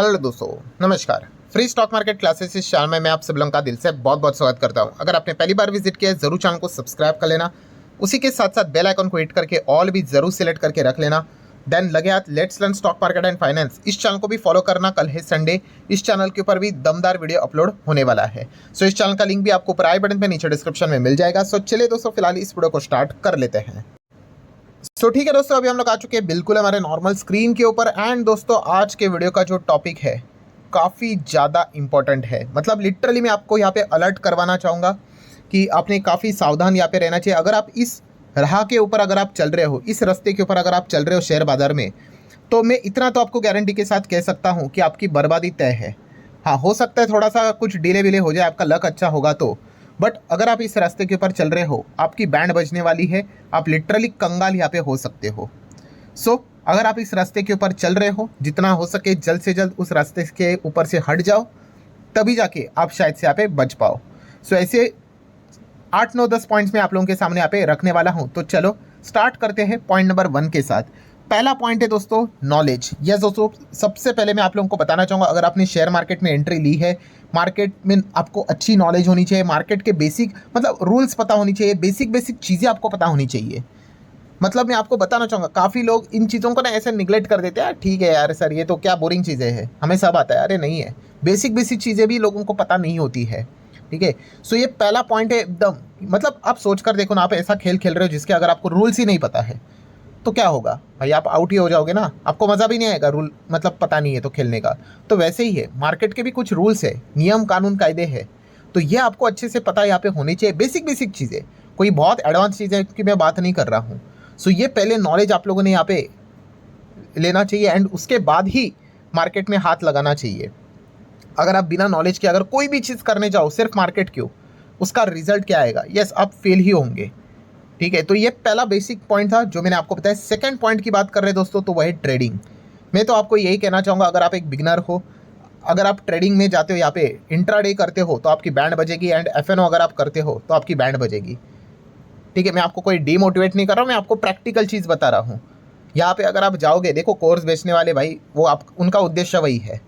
Hello दोस्तों, नमस्कार। Free stock market classes इस चैनल में मैं आप सब लोगों का दिल से बहुत बहुत स्वागत करता हूं। अगर आपने पहली बार विजिट किया है जरूर चैनल को सब्सक्राइब कर लेना। उसी के साथ साथ बेल आइकन को हिट करके ऑल भी जरूर सिलेक्ट करके रख लेना। देन लगे हाथ let's learn stock market and finance, इस चैनल को भी फॉलो करना। कल है संडे, इस चैनल के ऊपर भी दमदार वीडियो अपलोड होने वाला है। सो इस चैनल का लिंक भी आपको ऊपर आई बटन पे नीचे डिस्क्रिप्शन में मिल जाएगा। सो चलिए दोस्तों, फिलहाल इस वीडियो को स्टार्ट कर लेते हैं। ठीक है दोस्तों, अभी हम लोग आ चुके हैं बिल्कुल हमारे नॉर्मल स्क्रीन के ऊपर। एंड दोस्तों, आज के वीडियो का जो टॉपिक है काफ़ी ज़्यादा इंपॉर्टेंट है। मतलब लिटरली मैं आपको यहाँ पे अलर्ट करवाना चाहूँगा कि आपने काफ़ी सावधान यहाँ पे रहना चाहिए। अगर आप इस राह के ऊपर अगर आप चल रहे हो, इस रास्ते के ऊपर अगर आप चल रहे हो शेयर बाजार में, तो मैं इतना तो आपको गारंटी के साथ कह सकता हूँ कि आपकी बर्बादी तय है। हाँ, हो सकता है थोड़ा सा कुछ डिले विले हो जाए, आपका लक अच्छा होगा तो, बट अगर आप इस रास्ते के ऊपर चल रहे हो, आपकी बैंड बजने वाली है। आप लिटरली कंगाल यहाँ पे हो सकते हो। अगर आप इस रास्ते के ऊपर चल रहे हो, जितना हो सके जल्द से जल्द उस रास्ते के ऊपर से हट जाओ, तभी जाके आप शायद से यहाँ पे बच पाओ। ऐसे 8 9 10 पॉइंट्स में आप लोगों के सामने यहाँ पे रखने वाला हूँ। तो चलो स्टार्ट करते हैं पॉइंट नंबर 1 के साथ। पहला पॉइंट है दोस्तों नॉलेज। यस दोस्तों, सबसे पहले मैं आप लोगों को बताना चाहूँगा, अगर आपने शेयर मार्केट में एंट्री ली है, मार्केट में आपको अच्छी नॉलेज होनी चाहिए। मार्केट के बेसिक मतलब रूल्स पता होनी चाहिए, बेसिक चीज़ें आपको पता होनी चाहिए। मतलब मैं आपको बताना चाहूँगा, काफ़ी लोग इन चीज़ों को ना ऐसे निगलेक्ट कर देते हैं। ठीक है यार सर, ये तो क्या बोरिंग चीज़ें हैं, हमें सब आता है। अरे नहीं है, बेसिक चीज़ें भी लोगों को पता नहीं होती है। ठीक है, ये पहला पॉइंट है एकदम। मतलब आप सोच कर देखो ना, आप ऐसा खेल खेल रहे हो जिसके अगर आपको रूल्स ही नहीं पता है तो क्या होगा भाई, आप आउट ही हो जाओगे ना। आपको मज़ा भी नहीं आएगा, रूल मतलब पता नहीं है तो खेलने का। तो वैसे ही है, मार्केट के भी कुछ रूल्स है, नियम कानून कायदे हैं। तो ये आपको अच्छे से पता यहाँ पे होनी चाहिए। बेसिक चीज़ें, कोई बहुत एडवांस चीज़ें की मैं बात नहीं कर रहा हूँ। ये पहले नॉलेज आप लोगों ने यहाँ पे लेना चाहिए एंड उसके बाद ही मार्केट में हाथ लगाना चाहिए। अगर आप बिना नॉलेज के अगर कोई भी चीज़ करने जाओ सिर्फ मार्केट क्यों, उसका रिजल्ट क्या आएगा? यस, आप फेल ही होंगे। ठीक है, तो ये पहला बेसिक पॉइंट था जो मैंने आपको बताया। सेकंड पॉइंट की बात कर रहे दोस्तों, तो वही ट्रेडिंग। मैं तो आपको यही कहना चाहूँगा, अगर आप एक बिगनर हो, अगर आप ट्रेडिंग में जाते हो, यहाँ पे इंट्राडे करते हो तो आपकी बैंड बजेगी, एंड एफएनओ अगर आप करते हो तो आपकी बैंड बजेगी। ठीक है, मैं आपको कोई डीमोटिवेट नहीं कर रहा हूँ, मैं आपको प्रैक्टिकल चीज़ बता रहा हूँ। यहाँ पे अगर आप जाओगे, देखो कोर्स बेचने वाले भाई, वो आप उनका उद्देश्य वही है।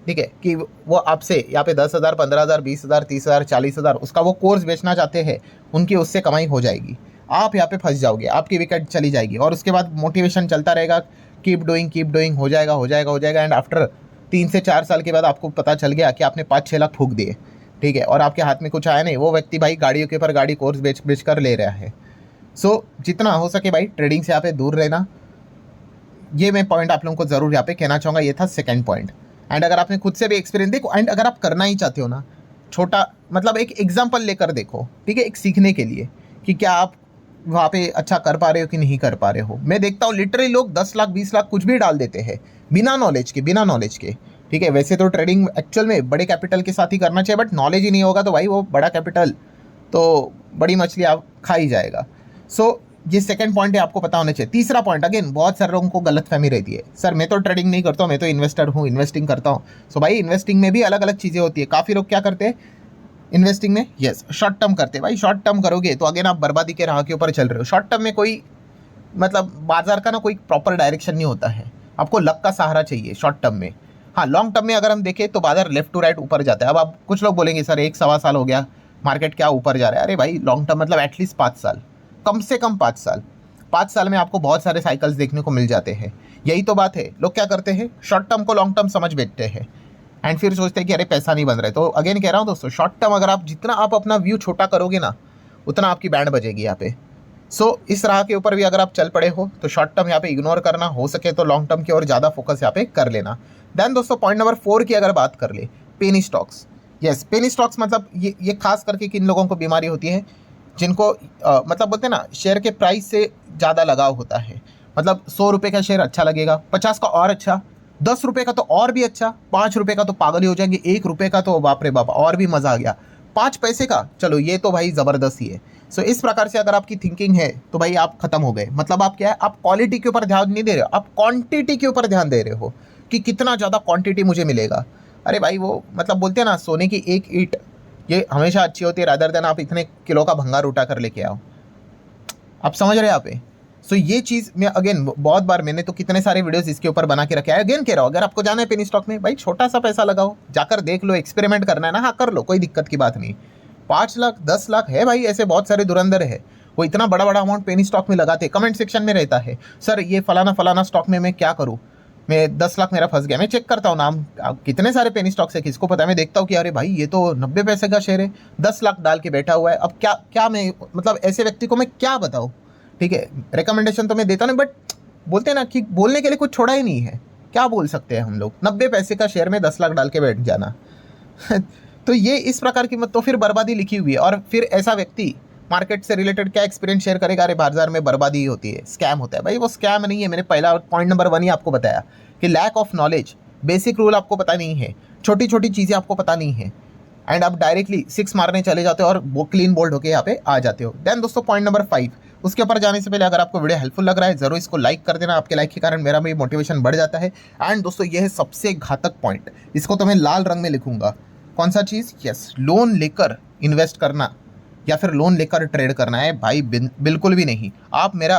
ठीक है, कि वो आपसे यहाँ पे 10,000 15,000 20,000 30,000 40,000 उसका वो कोर्स बेचना चाहते हैं। उनकी उससे कमाई हो जाएगी, आप यहाँ पे फंस जाओगे, आपकी विकेट चली जाएगी। और उसके बाद मोटिवेशन चलता रहेगा, कीप डूइंग, हो जाएगा। एंड आफ्टर 3 से 4 साल के बाद आपको पता चल गया कि आपने 5-6 लाख फूक दिए। ठीक है, और आपके हाथ में कुछ आया नहीं। वो व्यक्ति भाई गाड़ियों के ऊपर गाड़ी कोर्स बेच कर ले रहा है। जितना हो सके भाई ट्रेडिंग से यहाँ पे दूर रहना। ये मैं पॉइंट आप लोगों को ज़रूर यहाँ पे कहना चाहूँगा। ये था सेकंड पॉइंट। एंड अगर आपने खुद से भी एक्सपीरियंस देखो, एंड अगर आप करना ही चाहते हो ना, छोटा मतलब एक एग्जाम्पल लेकर देखो। ठीक है, एक सीखने के लिए कि क्या आप वहाँ पे अच्छा कर पा रहे हो कि नहीं कर पा रहे हो। मैं देखता हूँ लिटरली लोग 10 लाख 20 लाख कुछ भी डाल देते हैं बिना नॉलेज के। ठीक है, वैसे तो ट्रेडिंग एक्चुअल में बड़े कैपिटल के साथ ही करना चाहिए, बट नॉलेज ही नहीं होगा तो भाई वो बड़ा कैपिटल तो बड़ी मछली आप खा ही जाएगा। ये सेकंड पॉइंट है, आपको पता होना चाहिए। तीसरा पॉइंट, अगेन बहुत सारे लोगों को गलतफहमी रहती है, सर मैं तो ट्रेडिंग नहीं करता हूँ, मैं तो इन्वेस्टर हूँ, इन्वेस्टिंग करता हूँ। भाई इन्वेस्टिंग में भी अलग अलग चीज़ें होती है। काफ़ी लोग क्या करते हैं इन्वेस्टिंग में, यस शॉर्ट टर्म करते हैं। भाई शॉर्ट टर्म करोगे तो अगेन आप बर्बादी के राह के ऊपर चल रहे हो। शॉर्ट टर्म में कोई मतलब बाजार का ना कोई प्रॉपर डायरेक्शन नहीं होता है, आपको लक का सहारा चाहिए शॉर्ट टर्म में। हाँ, लॉन्ग टर्म में अगर हम देखें तो बाजार लेफ्ट टू राइट ऊपर जाता है। अब आप कुछ लोग बोलेंगे सर 1 सवा साल हो गया मार्केट क्या ऊपर जा रहा है। अरे भाई लॉन्ग टर्म मतलब एटलीस्ट 5 साल, कम से कम 5 साल। 5 साल में आपको बहुत सारे साइकिल्स देखने को मिल जाते हैं। यही तो बात है, लोग क्या करते हैं शॉर्ट टर्म को लॉन्ग टर्म समझ बैठते हैं एंड फिर सोचते हैं कि अरे पैसा नहीं बन रहा है। तो अगेन कह रहा हूँ दोस्तों, शॉर्ट टर्म अगर आप जितना आप अपना व्यू छोटा करोगे ना, उतना आपकी बैंड बजेगी यहाँ पे। इस राह के ऊपर भी अगर आप चल पड़े हो तो शॉर्ट टर्म यहाँ पे इग्नोर करना, हो सके तो लॉन्ग टर्म की ओर ज़्यादा फोकस यहाँ पे कर लेना। देन दोस्तों पॉइंट नंबर 4 की अगर बात कर ले, penny stocks. Yes, penny stocks मतलब ये खास करके किन लोगों को बीमारी होती है, जिनको मतलब बोलते हैं ना शेयर के प्राइस से ज़्यादा लगाव होता है। मतलब 100 रुपये का शेयर अच्छा लगेगा, 50 का और अच्छा, 10 रुपये का तो और भी अच्छा, 5 रुपये का तो पागल ही हो जाएंगे, 1 रुपये का तो बाप रे बाप और भी मज़ा आ गया, 5 पैसे का चलो ये तो भाई ज़बरदस्त ही है। इस प्रकार से अगर आपकी थिंकिंग है तो भाई आप खत्म हो गए। मतलब आप क्या है, आप क्वालिटी के ऊपर ध्यान नहीं दे रहे हो, आप क्वांटिटी के ऊपर ध्यान दे रहे हो कि कितना ज़्यादा क्वांटिटी मुझे मिलेगा। अरे भाई वो मतलब बोलते हैं ना, सोने की एक ईंट ये हमेशा अच्छी होती है रादर देन आप इतने किलो का भंगार उठा कर लेके आओ। आप समझ रहे हैं? आप सो ये चीज़ मैं अगेन बहुत बार, मैंने तो कितने सारे वीडियोस इसके ऊपर बना के रखे हैं। अगेन कह रहा हूँ, अगर आपको जाना है पेनी स्टॉक में, भाई छोटा सा पैसा लगाओ, जाकर देख लो, एक्सपेरिमेंट करना है ना, हाँ कर लो, कोई दिक्कत की बात नहीं। 5 लाख 10 लाख है भाई, ऐसे बहुत सारे धुरंधर है, वो इतना बड़ा बड़ा अमाउंट पेनी स्टॉक में लगाते। कमेंट सेक्शन में रहता है, सर ये फलाना फलाना स्टॉक में मैं क्या करूँ, मैं 10 लाख मेरा फंस गया। मैं चेक करता हूँ नाम, कितने सारे पेनी स्टॉक्स है, किसको पता है। मैं देखता हूँ कि अरे भाई ये तो 90 पैसे का शेयर है, 10 लाख डाल के बैठा हुआ है। अब क्या क्या मैं मतलब ऐसे व्यक्ति को मैं क्या बताऊँ, ठीक है। रिकमेंडेशन तो मैं देता नहीं, बट बोलते हैं ना कि बोलने के लिए कुछ छोड़ा ही नहीं है, क्या बोल सकते हैं हम लोग। 90 पैसे का शेयर में 10 लाख डाल के बैठ जाना तो ये इस प्रकार की मत, तो फिर बर्बादी लिखी हुई है। और फिर ऐसा व्यक्ति मार्केट से रिलेटेड क्या एक्सपीरियंस शेयर करेगा, अरे बाजार में बर्बादी ही होती है, स्कैम होता है। भाई वो स्कैम नहीं है, मैंने पहला पॉइंट नंबर 1 ही आपको बताया कि lack of knowledge, basic rule आपको पता नहीं है, छोटी छोटी चीज़ें आपको पता नहीं है, एंड आप डायरेक्टली 6 मारने चले जाते हो और वो क्लीन बोल्ड होकर यहाँ पे आ जाते हो। देन दोस्तों पॉइंट नंबर 5, उसके ऊपर जाने से पहले अगर आपको वीडियो हेल्पफुल लग रहा है जरूर इसको लाइक कर देना, आपके लाइक के कारण मेरा भी मोटिवेशन बढ़ जाता है। एंड दोस्तों ये है सबसे घातक पॉइंट, इसको तो मैं लाल रंग में लिखूंगा। कौन सा चीज़? यस, लोन लेकर इन्वेस्ट करना या फिर लोन लेकर ट्रेड करना है भाई, बिल्कुल भी नहीं। आप मेरा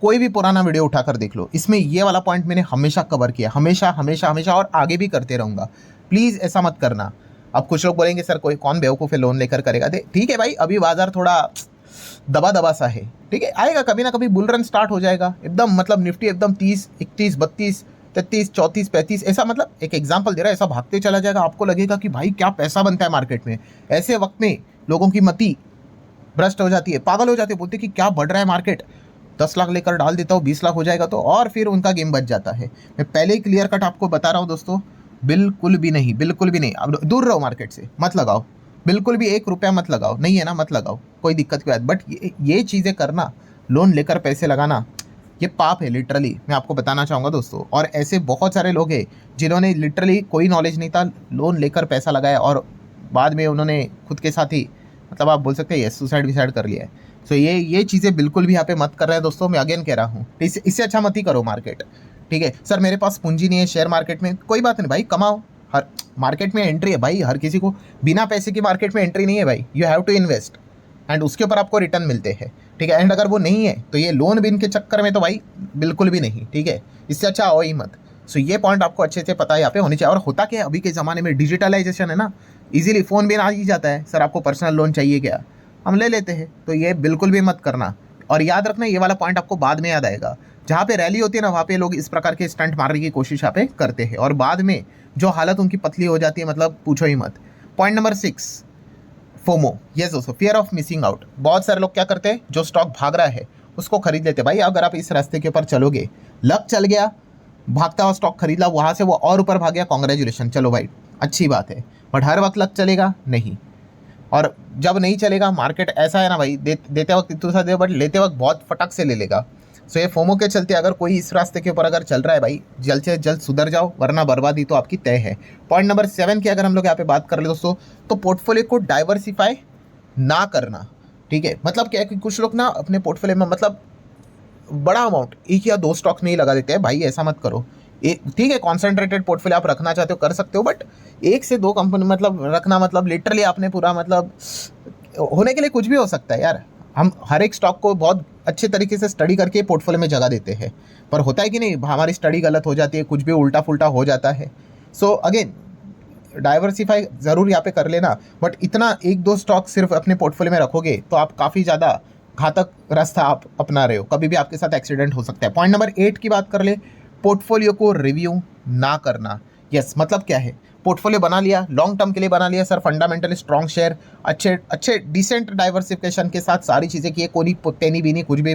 कोई भी पुराना वीडियो उठाकर देख लो, इसमें ये वाला पॉइंट मैंने हमेशा कवर किया, हमेशा हमेशा हमेशा, और आगे भी करते रहूँगा। प्लीज़ ऐसा मत करना। अब कुछ लोग बोलेंगे सर कोई कौन बेवकूफ़ है लोन लेकर करेगा, ठीक है भाई, अभी बाजार थोड़ा दबा दबा सा है, ठीक है, आएगा कभी ना कभी बुल रन स्टार्ट हो जाएगा एकदम, मतलब निफ्टी एकदम 30 31 32 33 34 35 ऐसा, मतलब एक एग्जांपल दे रहा है, ऐसा भागते चला जाएगा। आपको लगेगा कि भाई क्या पैसा बनता है मार्केट में। ऐसे वक्त में लोगों की मति भ्रष्ट हो जाती है, पागल हो जाती है, बोलते कि क्या बढ़ रहा है मार्केट, 10 लाख लेकर डाल देता हूँ, 20 लाख हो जाएगा तो, और फिर उनका गेम बच जाता है। मैं पहले ही क्लियर कट आपको बता रहा हूँ दोस्तों, बिल्कुल भी नहीं, बिल्कुल भी नहीं। अब दूर रहो मार्केट से, मत लगाओ, बिल्कुल भी 1 रुपया मत लगाओ, नहीं है ना मत लगाओ, कोई दिक्कत की बात। बट ये चीज़ें करना, लोन लेकर पैसे लगाना, ये पाप है लिटरली, मैं आपको बताना चाहूँगा दोस्तों। और ऐसे बहुत सारे लोग हैं जिन्होंने लिटरली कोई नॉलेज नहीं था, लोन लेकर पैसा लगाया और बाद में उन्होंने खुद के साथ ही, मतलब आप बोल सकते हैं सुसाइड विसाइड कर लिया है। सो ये चीज़ें बिल्कुल भी यहाँ पे मत कर रहे हैं दोस्तों, मैं अगेन कह रहा हूँ, इससे अच्छा मत ही करो मार्केट, ठीक है। सर मेरे पास पूंजी नहीं है शेयर मार्केट में, कोई बात नहीं भाई, कमाओ। हर मार्केट में एंट्री है भाई, हर किसी को बिना पैसे की मार्केट में एंट्री नहीं है भाई, you have to invest and उसके ऊपर आपको रिटर्न मिलते हैं, ठीक है। एंड अगर वो नहीं है तो ये लोन बिन के चक्कर में तो भाई बिल्कुल भी नहीं, ठीक है, इससे अच्छा आओ ही मत। सो ये पॉइंट आपको अच्छे से पता है यहाँ पे होनी चाहिए। और होता क्या है अभी के ज़माने में, डिजिटलाइजेशन है ना, इजीली फ़ोन भी आ ही जाता है, सर आपको पर्सनल लोन चाहिए क्या, हम ले लेते हैं। तो ये बिल्कुल भी मत करना। और याद रखना ये वाला पॉइंट आपको बाद में याद आएगा, जहाँ पे रैली होती है ना, वहाँ पे लोग इस प्रकार के स्टंट मारने की कोशिश यहाँ पे करते हैं, और बाद में जो हालत उनकी पतली हो जाती है, मतलब पूछो ही मत। Point number 6, FOMO. यस दोस्तों, फियर ऑफ मिसिंग आउट। बहुत सारे लोग क्या करते हैं, जो स्टॉक भाग रहा है उसको खरीद लेते हैं। भाई अगर आप इस रास्ते के ऊपर चलोगे, लक चल गया, भागता हुआ स्टॉक खरीद ला, वहाँ से वो और ऊपर भाग गया, कॉन्ग्रेचुलेशन, चलो भाई अच्छी बात है। बट हर वक्त लक चलेगा नहीं, और जब नहीं चलेगा मार्केट ऐसा है ना भाई, देते वक्त इतना सा दे, बट लेते वक्त बहुत फटक से ले लेगा। सो ये फोमो के चलते अगर कोई इस रास्ते के ऊपर अगर चल रहा है भाई, जल्द से जल्द सुधर जाओ, वरना बर्बादी तो आपकी तय है। पॉइंट नंबर 7 की अगर हम लोग यहाँ पे बात कर ले दोस्तों, तो पोर्टफोलियो को डाइवर्सिफाई ना करना, ठीक है। मतलब क्या है कि कुछ लोग ना अपने पोर्टफोलियो में मतलब बड़ा अमाउंट 1 या 2 स्टॉक्स में ही लगा देते हैं। भाई ऐसा मत करो, ठीक है, कॉन्सेंट्रेटेड पोर्टफोलियो आप रखना चाहते हो कर सकते हो, बट 1 से 2 कंपनी मतलब रखना, मतलब लिटरली आपने पूरा, मतलब होने के लिए कुछ भी हो सकता है यार। हम हर एक स्टॉक को बहुत अच्छे तरीके से स्टडी करके पोर्टफोलियो में जगह देते हैं, पर होता है कि नहीं, हमारी स्टडी गलत हो जाती है, कुछ भी उल्टा फुल्टा हो जाता है। सो अगेन डाइवर्सिफाई ज़रूर यहाँ पे कर लेना, बट इतना 1-2 स्टॉक सिर्फ अपने पोर्टफोलियो में रखोगे तो आप काफ़ी ज़्यादा घातक रास्ता आप अपना रहे हो, कभी भी आपके साथ एक्सीडेंट हो सकता है। पॉइंट नंबर 8 की बात कर ले, पोर्टफोलियो को रिव्यू ना करना। यस, मतलब क्या है, पोर्टफोलियो बना लिया, लॉन्ग टर्म के लिए बना लिया, सर फंडामेंटली स्ट्रॉन्ग शेयर, अच्छे डिसेंट डाइवर्सिफिकेशन के साथ सारी चीज़ें की है, कोई तेनी भी नहीं, कुछ भी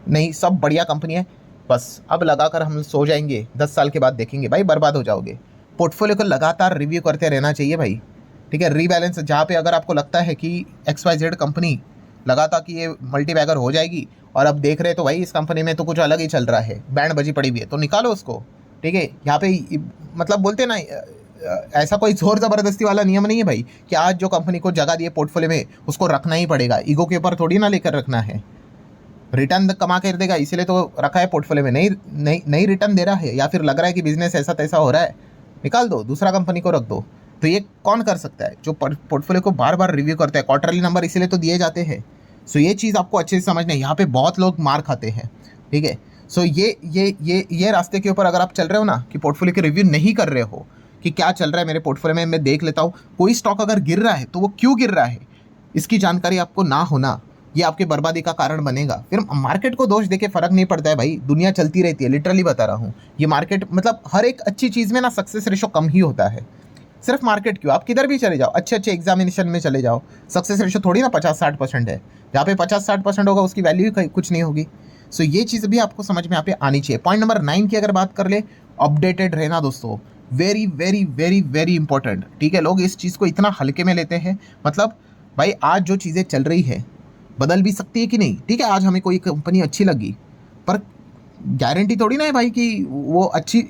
नहीं, सब बढ़िया कंपनी है, बस अब लगाकर हम सो जाएंगे, 10 साल के बाद देखेंगे, भाई बर्बाद हो जाओगे। पोर्टफोलियो को लगातार रिव्यू करते रहना चाहिए भाई, ठीक है। रीबैलेंस, जहाँ पे अगर आपको लगता है कि XYZ कंपनी लगातार कि ये मल्टी बैगर हो जाएगी, और अब देख रहे तो भाई इस कंपनी में तो कुछ अलग ही चल रहा है, बैंड बजी पड़ी हुई है, तो निकालो उसको, ठीक है। यहाँ पे मतलब बोलते ना, ऐसा कोई जोर ज़बरदस्ती वाला नियम नहीं है भाई कि आज जो कंपनी को जगह दी है पोर्टफोलियो में उसको रखना ही पड़ेगा, ईगो के ऊपर थोड़ी ना लेकर रखना है। रिटर्न कमा कर देगा इसीलिए तो रखा है पोर्टफोलियो में, नहीं रिटर्न दे रहा है, या फिर लग रहा है कि बिजनेस ऐसा तैसा हो रहा है, निकाल दो, दूसरा कंपनी को रख दो। तो ये कौन कर सकता है, जो पोर्टफोलियो को बार बार रिव्यू करता है, क्वार्टरली नंबर इसीलिए तो दिए जाते हैं। सो ये चीज़ आपको अच्छे से समझना है, यहाँ पे बहुत लोग मार खाते हैं। ठीक है। सो ये रास्ते के ऊपर अगर आप चल रहे हो ना कि पोर्टफोलियो के रिव्यू नहीं कर रहे हो कि क्या चल रहा है मेरे पोर्टफोलियो में, मैं देख लेता हूँ कोई स्टॉक अगर गिर रहा है तो वो क्यों गिर रहा है, इसकी जानकारी आपको ना होना ये आपके बर्बादी का कारण बनेगा। फिर मार्केट को दोष देके फर्क नहीं पड़ता है भाई, दुनिया चलती रहती है, लिटरली बता रहा हूँ। ये मार्केट मतलब हर एक अच्छी चीज़ में ना सक्सेस रेशो कम ही होता है। सिर्फ मार्केट क्यों, आप किधर भी चले जाओ, अच्छे अच्छे एग्जामिनेशन में चले जाओ, सक्सेस रेशो थोड़ी ना 50-60% है। जहाँ पे 50-60% होगा उसकी वैल्यू ही कुछ नहीं होगी। सो ये चीज़ भी आपको समझ में यहाँ पे आनी चाहिए। पॉइंट नंबर 9 की अगर बात कर ले, अपडेटेड रहना दोस्तों, very very very very important. ठीक है, लोग इस चीज़ को इतना हल्के में लेते हैं। मतलब भाई आज जो चीज़ें चल रही है बदल भी सकती है कि नहीं। ठीक है, आज हमें कोई कंपनी अच्छी लगी पर गारंटी थोड़ी ना है भाई कि वो अच्छी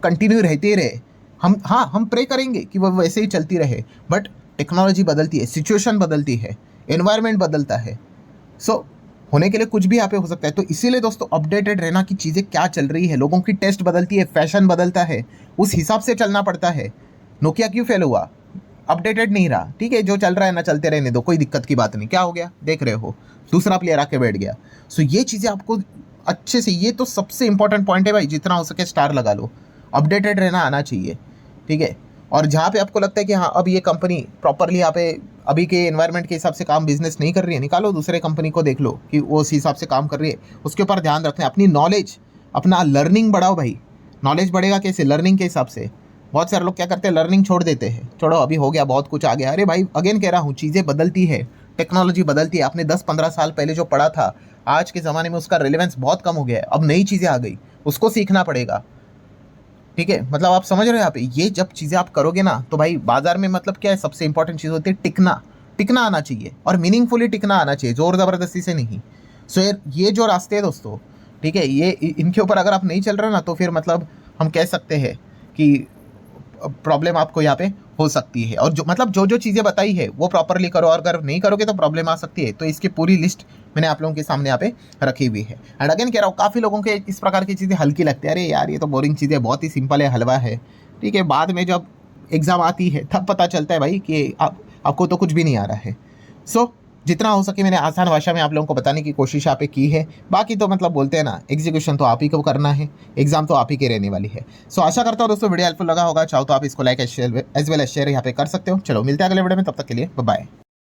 कंटिन्यू रहती ही रहे। हम प्रे करेंगे कि वो वैसे ही चलती रहे, बट टेक्नोलॉजी बदलती है, सिचुएशन बदलती है, एनवायरनमेंट बदलता है। सो होने के लिए कुछ भी यहाँ पे हो सकता है। तो इसीलिए दोस्तों अपडेटेड रहना कि चीज़ें क्या चल रही है, लोगों की टेस्ट बदलती है, फैशन बदलता है, उस हिसाब से चलना पड़ता है। नोकिया क्यों फेल हुआ, अपडेटेड नहीं रहा। ठीक है, जो चल रहा है ना चलते रहने दो, कोई दिक्कत की बात नहीं। क्या हो गया, देख रहे हो दूसरा प्लेयर आके बैठ गया। सो ये चीज़ें आपको अच्छे से, ये तो सबसे इंपॉर्टेंट पॉइंट है भाई, जितना हो सके स्टार लगा लो, अपडेटेड रहना आना चाहिए। ठीक है, और जहाँ पे आपको लगता है कि हाँ अब ये कंपनी प्रॉपरली यहाँ पे अभी के एनवायरनमेंट के हिसाब से काम बिजनेस नहीं कर रही है, निकालो दूसरे कंपनी को, देख लो कि वो उस हिसाब से काम कर रही है। उसके ऊपर ध्यान रखना है, अपनी नॉलेज, अपना लर्निंग बढ़ाओ भाई। नॉलेज बढ़ेगा कैसे, लर्निंग के हिसाब से। बहुत सारे लोग क्या करते हैं, लर्निंग छोड़ देते हैं, छोड़ो अभी हो गया, बहुत कुछ आ गया। अरे भाई अगेन कह रहा हूँ, चीज़ें बदलती है, टेक्नोलॉजी बदलती है। आपने 10-15 साल पहले जो पढ़ा था, आज के ज़माने में उसका रिलेवेंस बहुत कम हो गया है। अब नई चीज़ें आ गई, उसको सीखना पड़ेगा। ठीक है, मतलब आप समझ रहे हो यहाँ पे, ये जब चीज़ें आप करोगे ना तो भाई बाजार में मतलब क्या है, सबसे इंपॉर्टेंट चीज़ होती है टिकना। टिकना आना चाहिए और मीनिंगफुली टिकना आना चाहिए, जोर ज़बरदस्ती से नहीं। सो ये जो रास्ते हैं दोस्तों, ठीक है, ये इनके ऊपर अगर आप नहीं चल रहे ना तो फिर मतलब हम कह सकते हैं कि प्रॉब्लम आपको यहाँ पे हो सकती है। और जो मतलब जो चीज़ें बताई है वो प्रॉपरली करो, और अगर नहीं करोगे तो प्रॉब्लम आ सकती है। तो इसकी पूरी लिस्ट मैंने आप लोगों के सामने यहाँ पे रखी हुई है। एंड अगेन कह रहा हूँ, काफ़ी लोगों के इस प्रकार की चीज़ें हल्की लगती है, अरे यार ये तो बोरिंग चीज़ें, बहुत ही सिंपल है, हलवा है। ठीक है, बाद में जब एग्ज़ाम आती है तब पता चलता है भाई कि आपको तो कुछ भी नहीं आ रहा है। सो जितना हो सके मैंने आसान भाषा में आप लोगों को बताने की कोशिश यहाँ पे की है। बाकी तो मतलब बोलते हैं ना, एग्जीक्यूशन तो आप ही को करना है, एग्जाम तो आप ही के रहने वाली है। सो आशा करता हूँ दोस्तों वीडियो हेल्पफुल लगा होगा। चाहो तो आप इसको like as well as share यहाँ पे कर सकते हो। चलो मिलते हैं अगले वीडियो में, तब तक के लिए बाय।